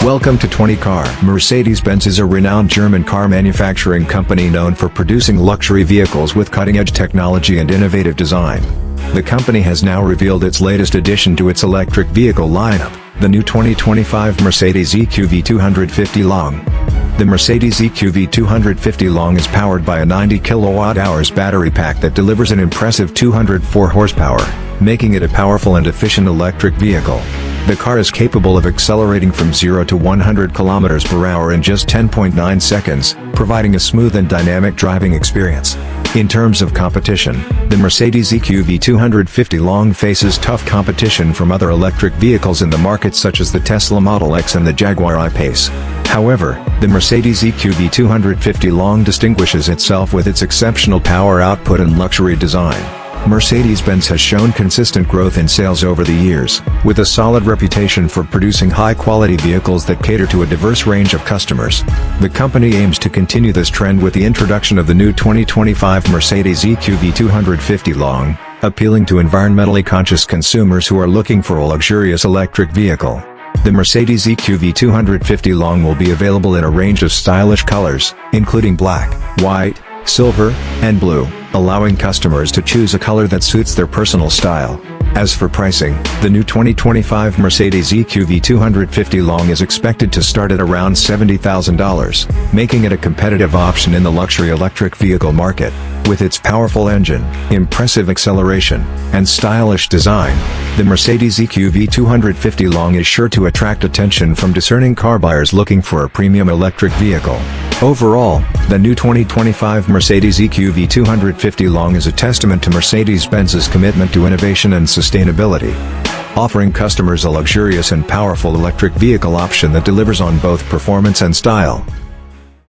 Welcome to 20 Car. Mercedes-Benz is a renowned German car manufacturing company known for producing luxury vehicles with cutting-edge technology and innovative design. The company has now revealed its latest addition to its electric vehicle lineup, the new 2025 Mercedes EQV 250 Long. The Mercedes EQV 250 Long is powered by a 90 kWh battery pack that delivers an impressive 204 horsepower, making it a powerful and efficient electric vehicle. The car is capable of accelerating from 0 to 100 km per hour in just 10.9 seconds, providing a smooth and dynamic driving experience. In terms of competition, the Mercedes EQV 250 Long faces tough competition from other electric vehicles in the market such as the Tesla Model X and the Jaguar I-PACE. However, the Mercedes EQV 250 Long distinguishes itself with its exceptional power output and luxury design. Mercedes-Benz has shown consistent growth in sales over the years, with a solid reputation for producing high-quality vehicles that cater to a diverse range of customers. The company aims to continue this trend with the introduction of the new 2025 Mercedes EQV 250 Long, appealing to environmentally conscious consumers who are looking for a luxurious electric vehicle. The Mercedes EQV 250 Long will be available in a range of stylish colors, including black, white, silver, and blue, allowing customers to choose a color that suits their personal style. As for pricing, the new 2025 Mercedes EQV 250 Long is expected to start at around $70,000, making it a competitive option in the luxury electric vehicle market. With its powerful engine, impressive acceleration, and stylish design, the Mercedes EQV 250 Long is sure to attract attention from discerning car buyers looking for a premium electric vehicle. Overall, the new 2025 Mercedes EQV 250 Long is a testament to Mercedes-Benz's commitment to innovation and sustainability, offering customers a luxurious and powerful electric vehicle option that delivers on both performance and style.